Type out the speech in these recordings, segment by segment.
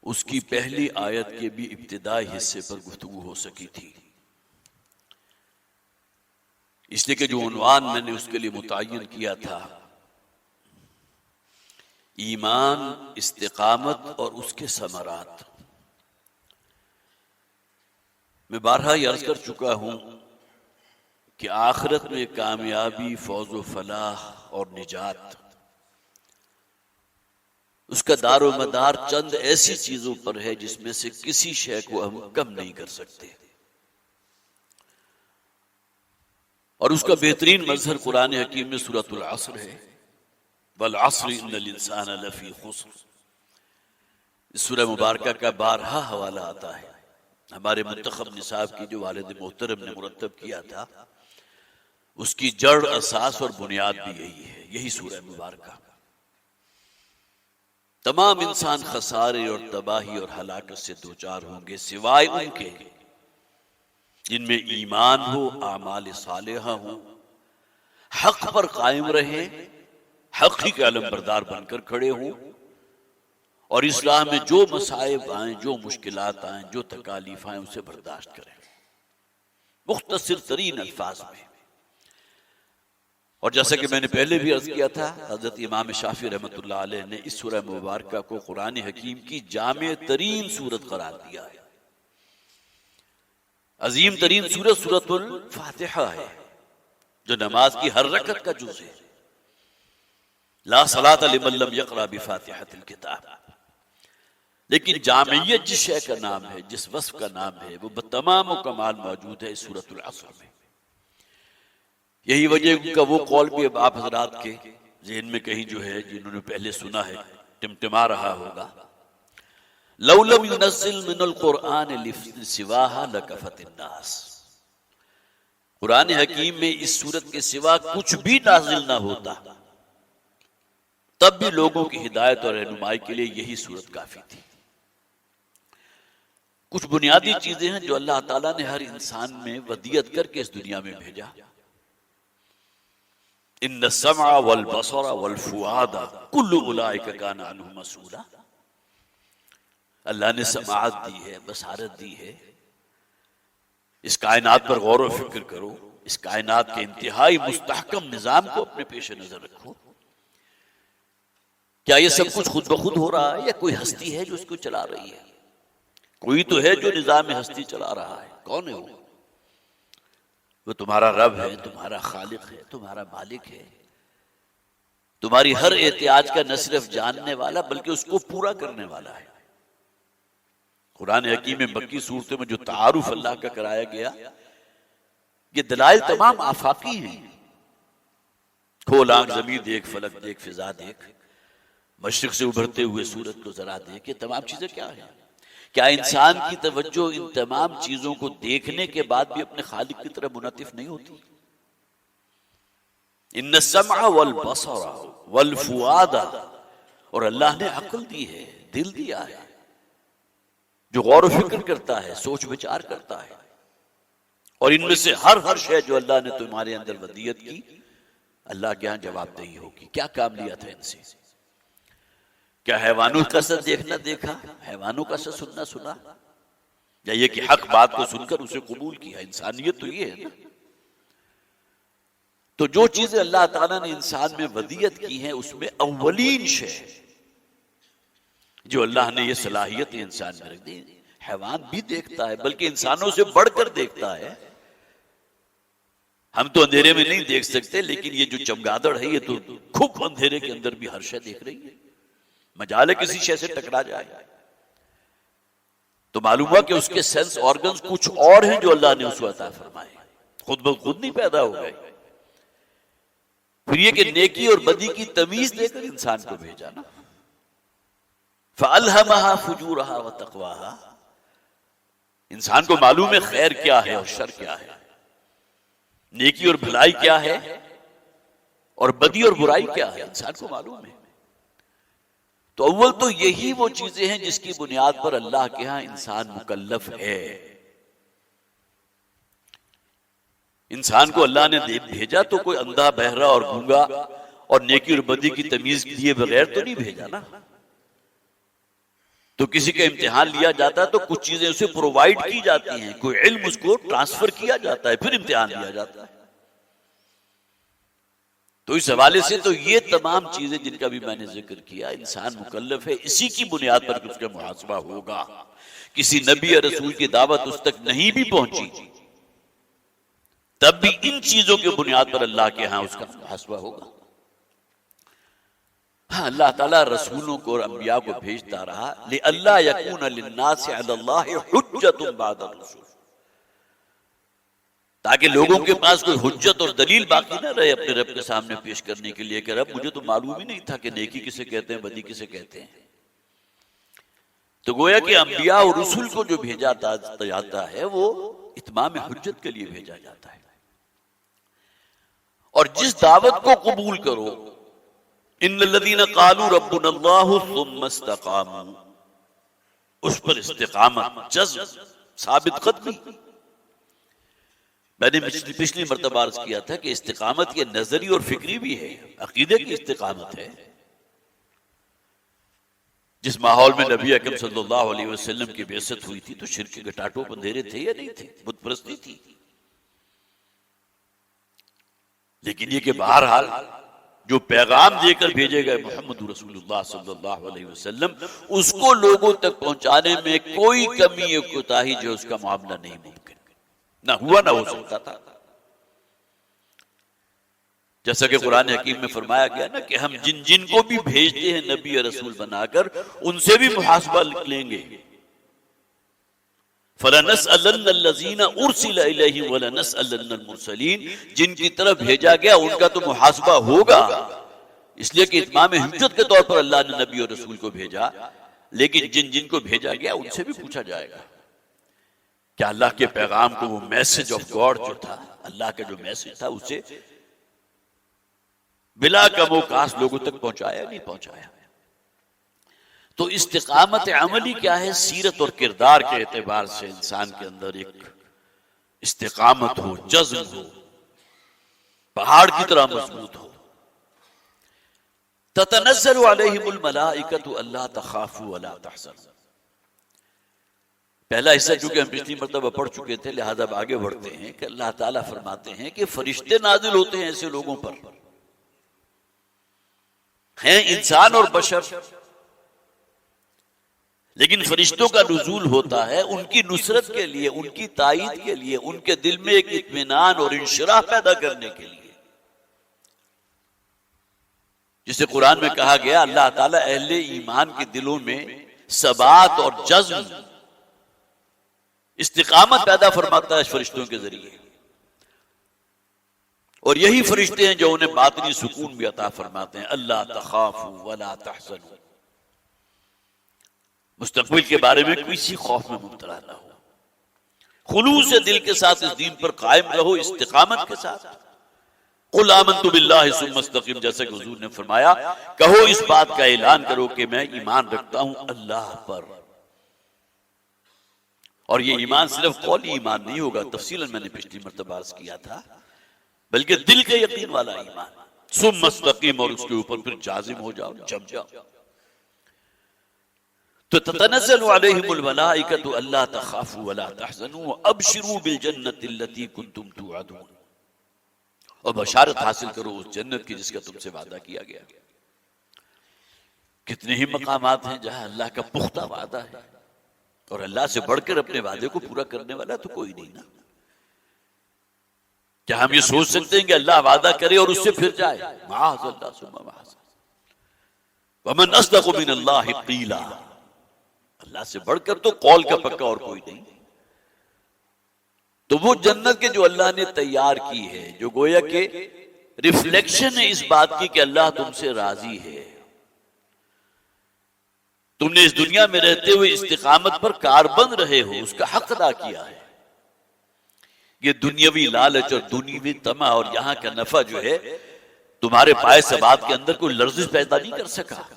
उसकी पहली आयत के भी इब्तिदाई हिस्से पर गुफ्तगू हो सकी थी, इसलिए कि जो उन्वान मैंने उसके लिए मुतय्यन किया था, ईमान, इस्तिकामत और उसके समरात। मैं बारहा अर्ज कर चुका हूं कि आखिरत में कामयाबी, फौज फलाह और निजात, उसका दारो मदार चंद ऐसी चीजों पर है जिसमें से किसी शय को हम कम नहीं कर सकते। और उसका बेहतरीन मजहर कुरान हकीम में सूरतुल अस्र है, वल अस्र इन्नल इंसान लफी खुस्र। इस सूरह मुबारका का बारहा हवाला आता है। हमारे मुंतखब निसाब की जो वालिद मोहतरम ने मुरतब किया था, उसकी जड़, असास और बुनियाद भी यही है, यही सूरह मुबारका। तमाम इंसान खसारे और तबाही और हलाकत से दो चार होंगे सिवाय उनके जिनमें ईमान हो, आमाल सालेहा हो, हक पर कायम रहे, हक ही के अलमबरदार बनकर खड़े हों और इस्लाम में जो मसाइब आए, जो मुश्किलात आए, जो तकालीफ आए, उसे बर्दाश्त करें मुख्तसर तरीन अल्फाज में। और जैसा कि मैंने पहले भी अर्ज किया था, हजरत इमाम शाफी रहमतुल्लाह अलैह ने इस सूरह मुबारका को कुरान हकीम की जामे तरीन सूरत करार दिया है। अजीम तरीन सूरत सूरतुल फातिहा है, जो नमाज की हर रकत का जुज़ है। ला सलात लिमन लम यक़रा बिफातिहतिल किताब। लेकिन जामियत जिस शय का नाम है, जिस वस्फ का नाम है, वो बतमाम कमाल मौजूद है इस सूरतुल अस्र में। यही वजह का वो कौल भी अब आप हजरात के ज़हन में कहीं जो है, जिन्होंने पहले सुना है, टिमटिमा रहा होगा, लौ लम युनज़्ज़िल मिनल कुरआन सिवाहा लकफ़तिन नास। कुरान हकीम में इस सूरत के सिवा कुछ भी नाजिल ना होता, तब भी लोगों की हिदायत और रहनुमाई के लिए यही सूरत काफी थी। कुछ बुनियादी चीजें हैं जो अल्लाह ताला ने हर इंसान में वदियत करके इस दुनिया में भेजा। इन्न समा वल बसरा वल फुआदा कुल्लु उलाइका काना अन्हु मसूला। अल्लाह ने समाअत दी है, बसारत दी है। इस कायनात पर गौर व फिक्र करो, इस कायनात के इंतहाई मुस्तहकम निजाम को अपने पेश नजर रखो। क्या ये सब कुछ खुद ब खुद हो रहा है या कोई हस्ती है जो इसको चला रही है? कोई तो है जो निजाम हस्ती चला रहा है। कौन है वो? वो तुम्हारा रब है, तुम्हारा खालिक है, तुम्हारा मालिक है, तुम्हारी हर एहतियाज का न सिर्फ जानने वाला बल्कि उसको पूरा करने वाला है। कुरान हकीम में मक्की सूरतों में जो तारुफ अल्लाह का कराया गया, ये दलाइल तमाम आफाकी हैं। खोल आंख, जमीन देख, फलक देख, फिजा देख, मशरिक से उभरते हुए सूरज को जरा देख, ये तमाम चीजें क्या है? क्या इंसान की तवज्जो इन तमाम चीजों को देखने के बाद भी अपने खालिक की तरफ मुनतिफ नहीं होती? इन्न समा वल बसरा वल फुआदा, और अल्लाह ने अक्ल दी है, दिल दिया है, जो गौर व फिक्र करता है, सोच विचार करता है। और इनमें से हर शय जो अल्लाह ने तुम्हारे अंदर वदियत की, अल्लाह के यहां जवाबदेही होगी। क्या काम लिया था इनसे? क्या हैवानों का सच देखना देखा, हैवानों का सच सुनना सुना, या ये कि हक बात को सुनकर उसे कबूल किया? इंसानियत तो ये है ना। तो जो चीजें अल्लाह ताला ने इंसान में वदियत की हैं, उसमें अव्वलीन शय जो अल्लाह ने ये सलाहियत इंसान में रख दी, हैवान भी देखता है, बल्कि इंसानों से बढ़कर देखता है। हम तो अंधेरे में नहीं देख सकते, लेकिन ये जो चमगादड़ है, ये तो खूब अंधेरे के अंदर भी हर शय देख रही है। मजाल किसी शय से टकरा जाए तो मालूम हुआ कि उसके सेंस ऑर्गन्स कुछ और हैं जो अल्लाह ने उसको अता फरमाए, खुद ब खुद नहीं पैदा हो गए। फिर ये कि नेकी और बदी की तमीज देकर इंसान को भेजा ना। फअल्हमहा फुजूरहा व तक़वाहा। इंसान को मालूम है खैर क्या है और शर क्या है, नेकी और भलाई क्या है और बदी और बुराई क्या है, इंसान को मालूम है। तो अव्वल तो यही वो चीजें हैं जिसकी बुनियाद पर अल्लाह के यहां इंसान मुकल्लफ है। इंसान को अल्लाह ने भेजा तो कोई अंधा, बहरा और गूंगा और नेकी और बदी की तमीज दिए बगैर तो नहीं भेजा ना, तो किसी का इम्तिहान लिया जाता है तो कुछ चीजें उसे प्रोवाइड की जाती हैं, कोई इल्म उसको ट्रांसफर किया जाता है, फिर इम्तिहान लिया जाता है। तो इस हवाले से तो ये तमाम चीजें जिनका भी मैंने जिक्र किया, इंसान मुकल्लफ है इसी की बुनियाद पर उसका मुहासबा होगा। किसी नबी या रसूल की दावत उस तक नहीं भी पहुंची तब भी इन चीजों की बुनियाद पर अल्लाह के यहां उसका मुहासबा होगा। हाँ, अल्लाह ताला रसूलों को और अंबिया को भेजता रहा लिअल्ला यकून लिन्नास अलल्लाहि हुज्जतुन बअद अर्रुसूल, ताकि लोगों के पास कोई हुज्जत और दलील बाकी ना रहे अपने रब के सामने पेश करने के लिए कि रब मुझे तो मालूम ही नहीं था कि नेकी किसे कहते हैं, बदी किसे कहते हैं। तो गोया कि अंबिया और रसूल को जो भेजा जाता है वो इत्माम हुज्जत के लिए भेजा जाता है। और जिस दावत को कबूल करो, इन्नल्लज़ीना क़ालू रब्बुनल्लाहु सुम्मा इस्तक़ामू, उस पर इस्तिक़ामत, जज़्म, साबित कदमी। मैंने पिछली मर्तबा अर्ज किया था कि इस्तिकामत ये नजरी और फिक्री भी है, अकीदे की इस्तिकामत है। जिस माहौल में नबी अकरम सल्लल्लाहु अलैहि वसल्लम की बेइज्जत हुई थी तो शिर्क के घटाटों अंधेरे थे या नहीं थे, बुत परस्ती थी। लेकिन ये कि बहरहाल जो पैगाम देकर भेजे गए मोहम्मद रसूलुल्लाह सल्लल्लाहु अलैहि वसल्लम, उसको लोगों तक पहुंचाने में कोई कमी या कोताही जो उसका मामला नहीं मुमकिन, ना हुआ ना हो सकता था। जैसा कि कुरान हकीम में फरमाया गया ना कि हम जिन जिन को भी भेजते हैं नबी या रसूल बनाकर, उनसे भी मुहासबा लेंगे। फलनसअलन्नल्लज़ीना उरसिला इलैहिम वलनसअलन्नल मुरसलीन, जिनकी तरफ भेजा गया उनका तो मुहासबा होगा, इसलिए कि इत्माम हुज्जत के तौर पर अल्लाह ने नबी और रसूल को भेजा। लेकिन जिन जिन को भेजा गया उनसे भी पूछा जाएगा क्या अल्लाह के पैगाम को, वो मैसेज ऑफ गॉड जो था, अल्लाह का जो मैसेज था, उसे बिला कमोकास लोगों तक पहुंचाया नहीं पहुंचाया। तो इस्तिकामत अमली क्या है? सीरत और किरदार के एतबार से इंसान के अंदर एक इस्तिकामत हो, जज्म हो, पहाड़ की तरह मजबूत हो। ततनज़्ज़लु अलैहिमुल मलाइकतु अल्ला तखाफू वला तहज़नु। पहला हिस्सा चूंकि हम पिछली मर्तबा पढ़ चुके थे, लिहाजा अब आगे बढ़ते हैं कि अल्लाह ताला फरमाते हैं कि फरिश्ते नाजिल होते हैं ऐसे लोगों पर, हैं इंसान और बशर, लेकिन फरिश्तों का नुज़ूल होता है उनकी नुसरत के लिए, उनकी ताईद के लिए, उनके दिल में एक इत्मीनान और इंशिराह पैदा करने के लिए। जिसे कुरान में कहा गया अल्लाह ताला अहले ईमान के दिलों में सबात और जज्म, इस्तिकामत पैदा फरमाता है फरिश्तों के जरिए। और यही फरिश्ते हैं जो उन्हें बातनी सुकून भी अता फरमाते हैं। अल्लाह तखाफू वला तहज़नु, मुस्तक़बिल के बारे में किसी खौफ में मुब्तला ना हो, खुलूस से दिल के साथ इस दीन पर कायम रहो, इस्तिकामत के साथ। कुल आमन्तु बिल्लाहि सुम्मा इस्तक़िम, जैसे कि हुज़ूर ने फरमाया, कहो इस बात का ऐलान करो कि मैं ईमान रखता हूं अल्लाह पर। और ये ईमान सिर्फ कौली ईमान नहीं होगा, तफसीलन मैंने पिछली मर्तबा अर्ज़ किया था, बल्कि दिल के यकीन वाला ईमान। सुम्मा इस्तक़िम, और उसके ऊपर फिर जाजिम हो जाओ, जम जाओ। तो ततनज़्ज़लु अलैहिमुल मलाइकतु अल्ला तखाफू वला तहज़नु व अबशिरू बिल जन्नति अल्लती कुंतुम तुअदून, और बशारत हासिल करो उस जन्नत की जिसका तुमसे वादा किया गया। कितने ही मकामात हैं जहां अल्लाह का पुख्ता वादा है, और अल्लाह से बढ़कर अपने वादे को पूरा करने वाला तो कोई नहीं ना। क्या हम ये सोच सकते हैं कि अल्लाह वादा करे और उससे फिर जाए? माअज़ल्लाह सुम्मा माअज़ल्लाह, वमन अस्दक़ु मिनल्लाहि क़ीला, अल्लाह से बढ़कर तो कौल का पक्का और कोई नहीं। तो वो जन्नत के जो अल्लाह ने तैयार की है, जो गोया के रिफ्लेक्शन है इस बात की कि अल्लाह तुमसे राजी है, तुमने इस दुनिया में रहते हुए इस्तिकामत पर कारबंद रहे हो, उसका हक अदा किया है। ये दुनियावी लालच और दुनियावी तमा और यहां का नफा जो है तुम्हारे पाए सबात के अंदर कोई लर्जिश पैदा नहीं कर सका।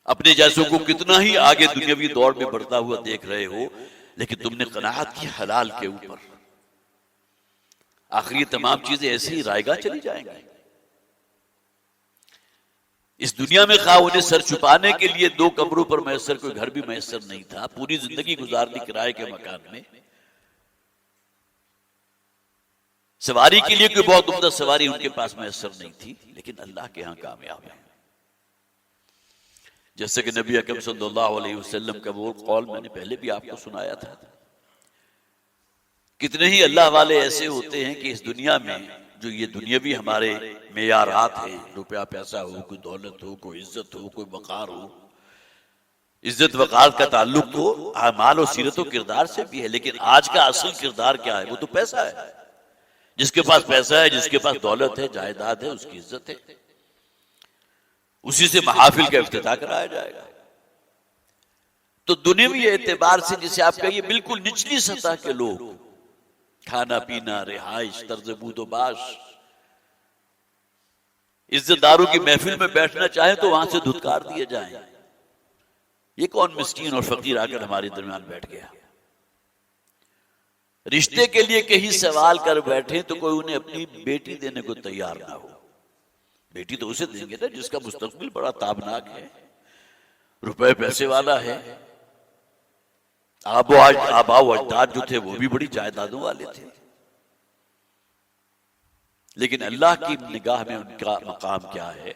अपने जैसों को कितना ही आगे दुनियावी दौर में बढ़ता हुआ देख रहे हो, लेकिन तुमने कनाअत की हलाल के ऊपर। आखिर ये तमाम चीजें ऐसे ही रायगा चली जाएंगी। इस दुनिया में खा उन्हें सर छुपाने के लिए 2 कमरों पर मैसर, कोई घर भी मैसर नहीं था, पूरी जिंदगी गुजार दी किराए के मकान में। सवारी के लिए कोई बहुत उम्दा सवारी उनके पास मैसर नहीं थी, लेकिन अल्लाह के यहां कामयाब है। जैसे कि नबी अकरम सल्लल्लाहु अलैहि वसल्लम का वो कौल मैंने पहले भी आपको सुनाया था, कितने ही अल्लाह वाले ऐसे होते हैं कि इस दुनिया में जो ये दुनियावी हमारे मेयारात हैं, रुपया पैसा हो, कोई दौलत हो, कोई इज्जत हो, कोई वकार हो, इज्जत वकार का ताल्लुक तो अमाल और सीरत और किरदार से भी है, लेकिन आज का असल किरदार क्या है? वो तो पैसा है। जिसके पास पैसा है, जिसके पास दौलत है, जायदाद है, उसकी इज्जत है, उसी से महाफिल का इफ्तिताह कराया जाएगा। तो दुनियावी एतबार से जिसे आप कहिए बिल्कुल निचली सतह के लोग, खाना पीना, रिहाइश, तर्ज बूदोबाश, इज्जतदारों की महफिल में बैठना चाहे तो वहां से धुतकार दिए जाएं। ये कौन मिस्कीन और फकीर आकर हमारे दरमियान बैठ गया? रिश्ते के लिए कहीं सवाल कर बैठे तो कोई उन्हें अपनी बेटी देने को तैयार ना हो। बेटी तो उसे देंगे ना जिसका मुस्तकबिल बड़ा ताबनाक है, रुपए पैसे वाला है, आबा अजदाद जो थे वो भी बड़ी जायदादों वाले थे। लेकिन अल्लाह की निगाह में उनका मकाम क्या है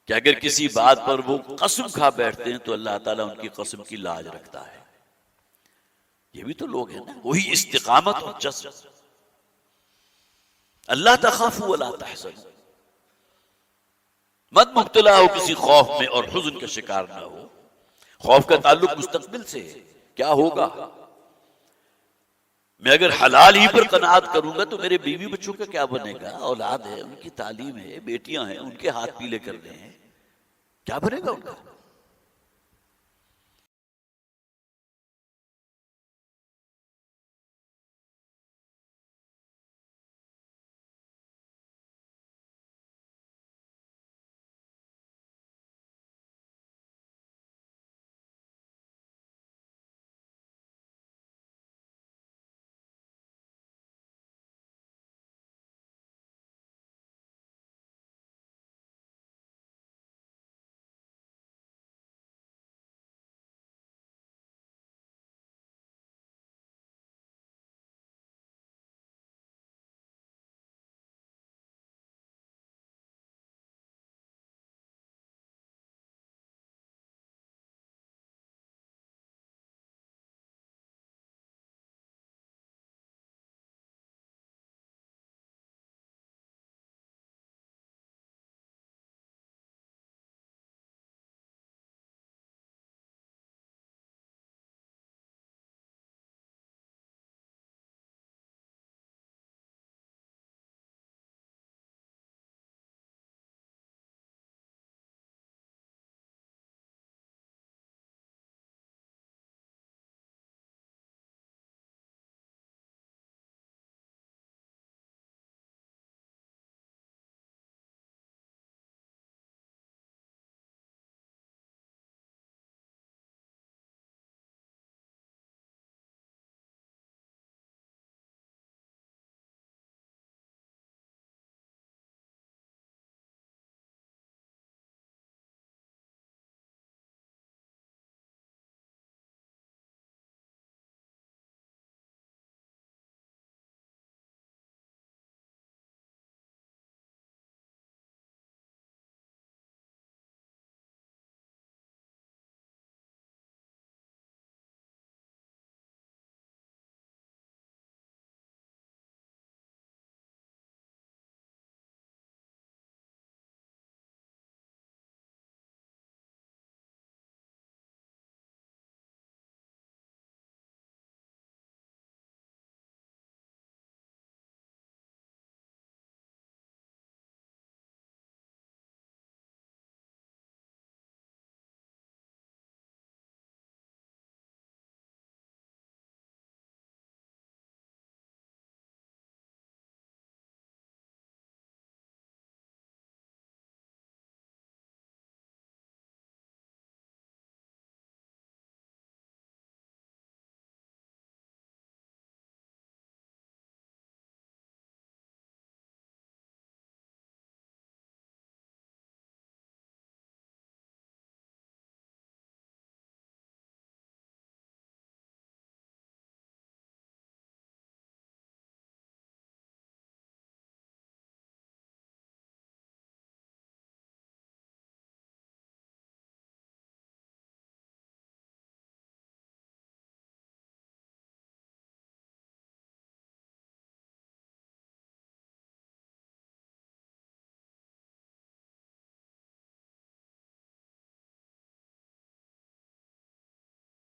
कि अगर किसी बात पर वो कसम खा बैठते हैं तो अल्लाह ताला उनकी कसम की लाज रखता है। ये भी तो लोग हैं ना, वही इस्तिकामत और जज्ब। अल्लाह तखाफू वला तहज़नू, मत मुब्तला हो किसी खौफ में और हुज़्न का शिकार ना हो। खौफ का ताल्लुक मुस्तकबिल से है, क्या होगा? मैं अगर हलाल ही पर कनात करूंगा तो मेरे बीवी बच्चों का क्या बनेगा? औलाद है, उनकी तालीम है, बेटियां हैं, उनके हाथ पीले करने हैं, क्या बनेगा उनका?